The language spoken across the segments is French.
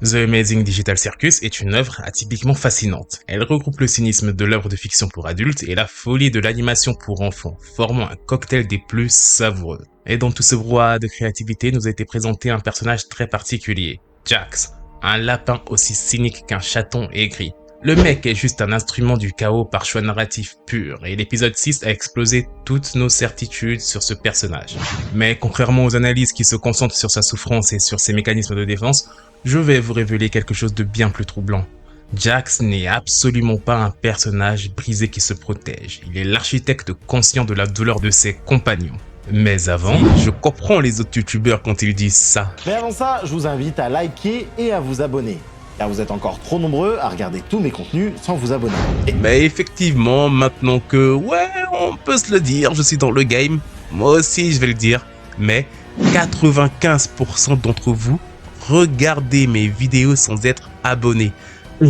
The Amazing Digital Circus est une œuvre atypiquement fascinante. Elle regroupe le cynisme de l'œuvre de fiction pour adultes et la folie de l'animation pour enfants, formant un cocktail des plus savoureux. Et dans tout ce brouhaha de créativité nous a été présenté un personnage très particulier, Jax, un lapin aussi cynique qu'un chaton aigri. Le mec est juste un instrument du chaos par choix narratif pur, et l'épisode 6 a explosé toutes nos certitudes sur ce personnage. Mais contrairement aux analyses qui se concentrent sur sa souffrance et sur ses mécanismes de défense, je vais vous révéler quelque chose de bien plus troublant. Jax n'est absolument pas un personnage brisé qui se protège, il est l'architecte conscient de la douleur de ses compagnons. Mais avant, je comprends les autres youtubeurs quand ils disent ça. Mais avant ça, je vous invite à liker et à vous abonner. Car vous êtes encore trop nombreux à regarder tous mes contenus sans vous abonner. Mais effectivement, maintenant que, ouais, on peut se le dire, je suis dans le game, moi aussi je vais le dire, mais 95% d'entre vous regardez mes vidéos sans être abonnés.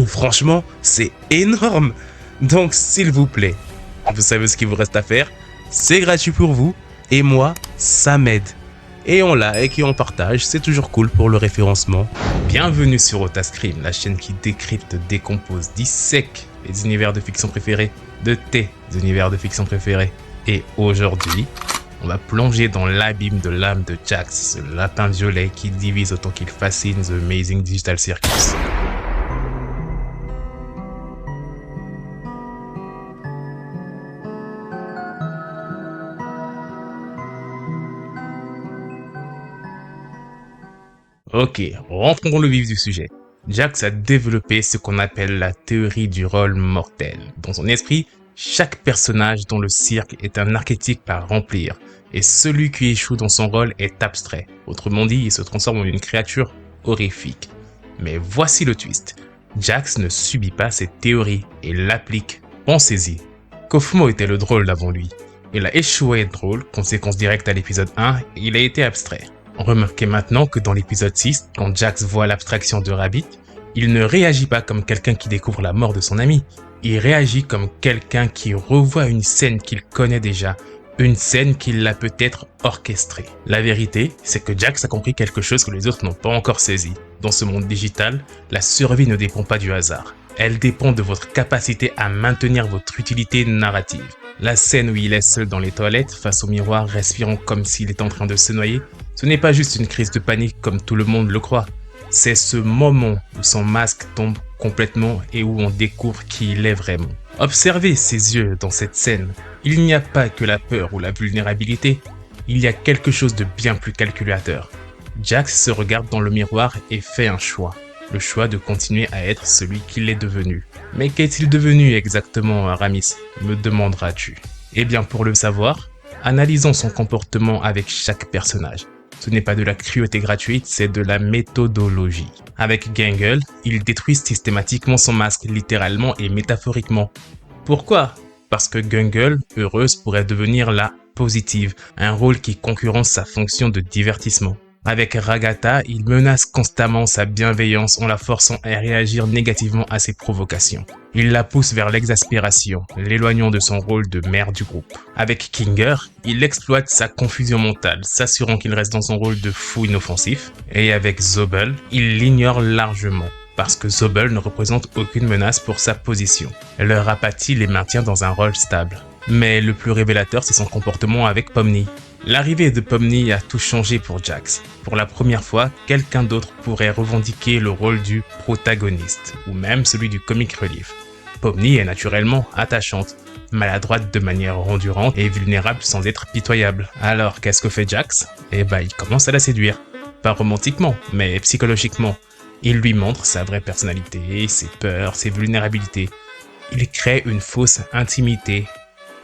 Franchement, c'est énorme. Donc s'il vous plaît, vous savez ce qu'il vous reste à faire, c'est gratuit pour vous, et moi, ça m'aide. Et on like et on partage, c'est toujours cool pour le référencement. Bienvenue sur Otascream, la chaîne qui décrypte, décompose, dissèque les univers de fiction préférés de tes univers de fiction préférés. Et aujourd'hui, on va plonger dans l'abîme de l'âme de Jax, ce lapin violet qui divise autant qu'il fascine The Amazing Digital Circus. Ok, rentrons dans le vif du sujet. Jax a développé ce qu'on appelle la théorie du rôle mortel. Dans son esprit, chaque personnage dans le cirque est un archétype à remplir, et celui qui échoue dans son rôle est abstrait. Autrement dit, il se transforme en une créature horrifique. Mais voici le twist. Jax ne subit pas cette théorie et l'applique. Pensez-y. Kofmo était le drôle d'avant lui. Il a échoué à être drôle, conséquence directe à l'épisode 1, et il a été abstrait. Remarquez maintenant que dans l'épisode 6, quand Jax voit l'abstraction de Rabbit, il ne réagit pas comme quelqu'un qui découvre la mort de son ami. Il réagit comme quelqu'un qui revoit une scène qu'il connaît déjà, une scène qu'il a peut-être orchestrée. La vérité, c'est que Jax a compris quelque chose que les autres n'ont pas encore saisi. Dans ce monde digital, la survie ne dépend pas du hasard. Elle dépend de votre capacité à maintenir votre utilité narrative. La scène où il est seul dans les toilettes, face au miroir, respirant comme s'il est en train de se noyer, ce n'est pas juste une crise de panique comme tout le monde le croit. C'est ce moment où son masque tombe complètement et où on découvre qui il est vraiment. Observez ses yeux dans cette scène. Il n'y a pas que la peur ou la vulnérabilité, il y a quelque chose de bien plus calculateur. Jax se regarde dans le miroir et fait un choix. Le choix de continuer à être celui qu'il est devenu. Mais qu'est-il devenu exactement, Aramis, me demanderas-tu? Eh bien, pour le savoir, analysons son comportement avec chaque personnage. Ce n'est pas de la cruauté gratuite, c'est de la méthodologie. Avec Gangle, il détruit systématiquement son masque, littéralement et métaphoriquement. Pourquoi? Parce que Gangle, heureuse, pourrait devenir la positive, un rôle qui concurrence sa fonction de divertissement. Avec Ragatha, il menace constamment sa bienveillance en la forçant à réagir négativement à ses provocations. Il la pousse vers l'exaspération, l'éloignant de son rôle de mère du groupe. Avec Kinger, il exploite sa confusion mentale, s'assurant qu'il reste dans son rôle de fou inoffensif. Et avec Zobel, il l'ignore largement, parce que Zobel ne représente aucune menace pour sa position. Leur apathie les maintient dans un rôle stable. Mais le plus révélateur, c'est son comportement avec Pomni. L'arrivée de Pomni a tout changé pour Jax. Pour la première fois, quelqu'un d'autre pourrait revendiquer le rôle du protagoniste, ou même celui du comic relief. Pomni est naturellement attachante, maladroite de manière endurante et vulnérable sans être pitoyable. Alors qu'est-ce que fait Jax? Eh ben, il commence à la séduire. Pas romantiquement, mais psychologiquement. Il lui montre sa vraie personnalité, ses peurs, ses vulnérabilités. Il crée une fausse intimité.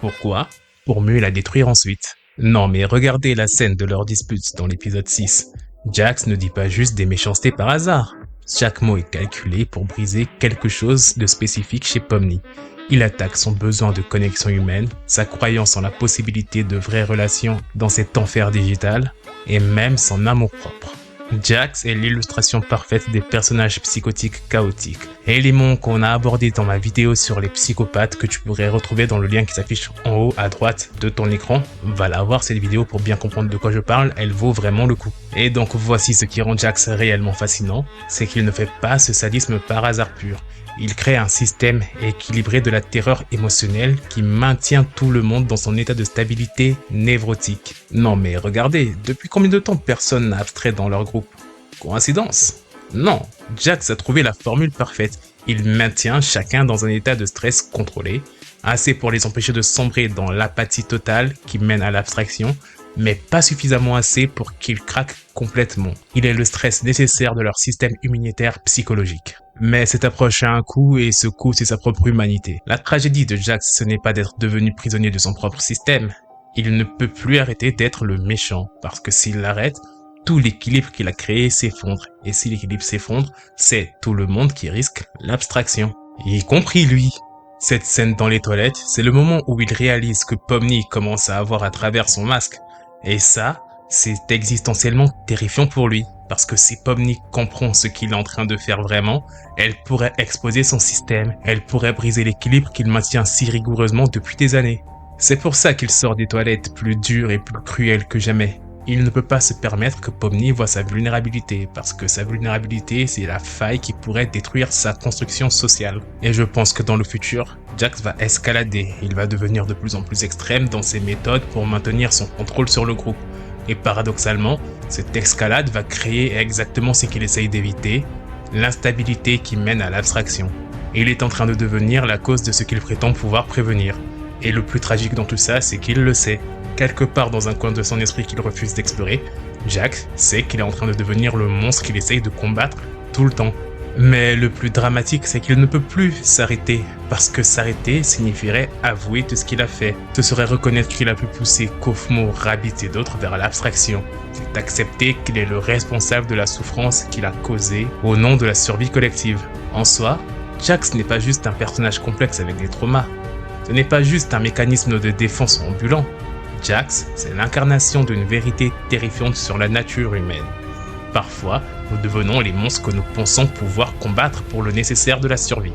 Pourquoi? Pour mieux la détruire ensuite. Non mais regardez la scène de leur dispute dans l'épisode 6. Jax ne dit pas juste des méchancetés par hasard. Chaque mot est calculé pour briser quelque chose de spécifique chez Pomni. Il attaque son besoin de connexion humaine, sa croyance en la possibilité de vraies relations dans cet enfer digital, et même son amour-propre. Jax est l'illustration parfaite des personnages psychotiques chaotiques, élément qu'on a abordé dans ma vidéo sur les psychopathes que tu pourrais retrouver dans le lien qui s'affiche en haut à droite de ton écran. Va la voir cette vidéo pour bien comprendre de quoi je parle, elle vaut vraiment le coup. Et donc voici ce qui rend Jax réellement fascinant, c'est qu'il ne fait pas ce sadisme par hasard pur. Il crée un système équilibré de la terreur émotionnelle qui maintient tout le monde dans son état de stabilité névrotique. Non mais regardez, depuis combien de temps personne n'a abstrait dans leur groupe? Coïncidence? Non, Jax a trouvé la formule parfaite. Il maintient chacun dans un état de stress contrôlé, assez pour les empêcher de sombrer dans l'apathie totale qui mène à l'abstraction, mais pas suffisamment assez pour qu'ils craquent complètement. Il est le stress nécessaire de leur système immunitaire psychologique. Mais cette approche a un coût et ce coût c'est sa propre humanité. La tragédie de Jax ce n'est pas d'être devenu prisonnier de son propre système. Il ne peut plus arrêter d'être le méchant parce que s'il l'arrête, tout l'équilibre qu'il a créé s'effondre. Et si l'équilibre s'effondre, c'est tout le monde qui risque l'abstraction. Y compris lui. Cette scène dans les toilettes, c'est le moment où il réalise que Pomni commence à avoir à travers son masque. Et ça, c'est existentiellement terrifiant pour lui. Parce que si Pomni comprend ce qu'il est en train de faire vraiment, elle pourrait exposer son système, elle pourrait briser l'équilibre qu'il maintient si rigoureusement depuis des années. C'est pour ça qu'il sort des toilettes plus dur et plus cruel que jamais. Il ne peut pas se permettre que Pomni voit sa vulnérabilité, parce que sa vulnérabilité, c'est la faille qui pourrait détruire sa construction sociale. Et je pense que dans le futur, Jax va escalader, il va devenir de plus en plus extrême dans ses méthodes pour maintenir son contrôle sur le groupe. Et paradoxalement, cette escalade va créer exactement ce qu'il essaye d'éviter, l'instabilité qui mène à l'abstraction. Il est en train de devenir la cause de ce qu'il prétend pouvoir prévenir. Et le plus tragique dans tout ça, c'est qu'il le sait. Quelque part dans un coin de son esprit qu'il refuse d'explorer, Jax sait qu'il est en train de devenir le monstre qu'il essaye de combattre tout le temps. Mais le plus dramatique, c'est qu'il ne peut plus s'arrêter, parce que s'arrêter signifierait avouer tout ce qu'il a fait. Ce serait reconnaître qu'il a pu pousser Kofmo, Rabbit et d'autres vers l'abstraction. C'est accepter qu'il est le responsable de la souffrance qu'il a causée au nom de la survie collective. En soi, Jax n'est pas juste un personnage complexe avec des traumas. Ce n'est pas juste un mécanisme de défense ambulant. Jax, c'est l'incarnation d'une vérité terrifiante sur la nature humaine. Parfois, nous devenons les monstres que nous pensons pouvoir combattre pour le nécessaire de la survie.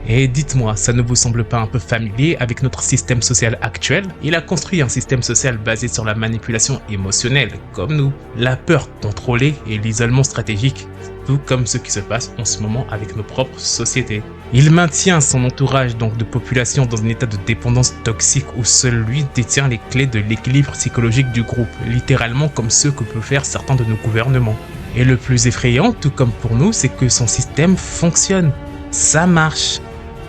Et dites-moi, ça ne vous semble pas un peu familier avec notre système social actuel? Il a construit un système social basé sur la manipulation émotionnelle, comme nous, la peur contrôlée et l'isolement stratégique, tout comme ce qui se passe en ce moment avec nos propres sociétés. Il maintient son entourage donc de population dans un état de dépendance toxique où seul lui détient les clés de l'équilibre psychologique du groupe, littéralement comme ceux que peuvent faire certains de nos gouvernements. Et le plus effrayant, tout comme pour nous, c'est que son système fonctionne. Ça marche.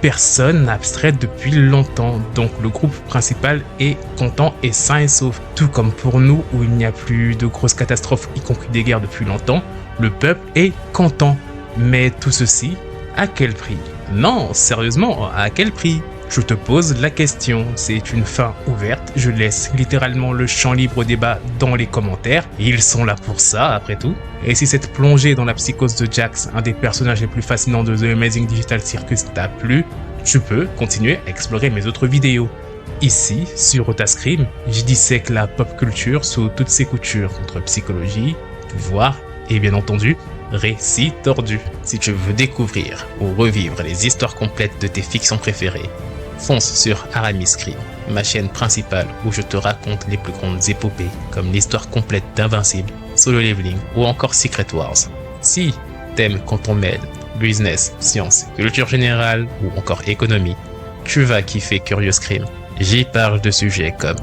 Personne n'a abstrait depuis longtemps, donc le groupe principal est content et sain et sauf. Tout comme pour nous, où il n'y a plus de grosses catastrophes, y compris des guerres depuis longtemps, le peuple est content. Mais tout ceci, à quel prix? Non, sérieusement, à quel prix? Je te pose la question, c'est une fin ouverte, je laisse littéralement le champ libre au débat dans les commentaires, ils sont là pour ça après tout. Et si cette plongée dans la psychose de Jax, un des personnages les plus fascinants de The Amazing Digital Circus, t'a plu, tu peux continuer à explorer mes autres vidéos. Ici, sur Otascream, j'y dissèque la pop culture sous toutes ses coutures, entre psychologie, pouvoir et bien entendu, récits tordus. Si tu veux découvrir ou revivre les histoires complètes de tes fictions préférées, fonce sur Aramis Scream, ma chaîne principale où je te raconte les plus grandes épopées comme l'histoire complète d'Invincible, Solo Leveling ou encore Secret Wars. Si t'aimes quand on mêle business, science, culture générale ou encore économie, tu vas kiffer Curious Scream. J'y parle de sujets comme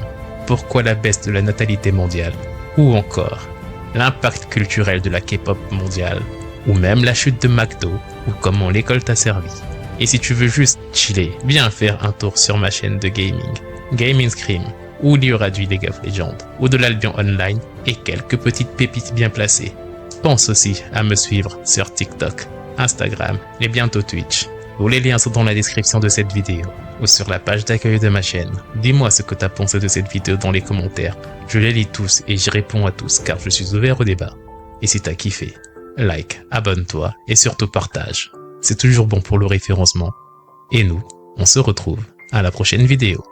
pourquoi la baisse de la natalité mondiale ou encore l'impact culturel de la K-pop mondiale ou même la chute de McDo ou comment l'école t'a servi. Et si tu veux juste chiller, viens faire un tour sur ma chaîne de gaming, Gaming Scream, où il y aura du League of Legends ou de l'Albion Online et quelques petites pépites bien placées. Pense aussi à me suivre sur TikTok, Instagram et bientôt Twitch. Tous les liens sont dans la description de cette vidéo ou sur la page d'accueil de ma chaîne. Dis-moi ce que t'as pensé de cette vidéo dans les commentaires. Je les lis tous et j'y réponds à tous car je suis ouvert au débat. Et si t'as kiffé, like, abonne-toi et surtout partage. C'est toujours bon pour le référencement. Et nous, on se retrouve à la prochaine vidéo.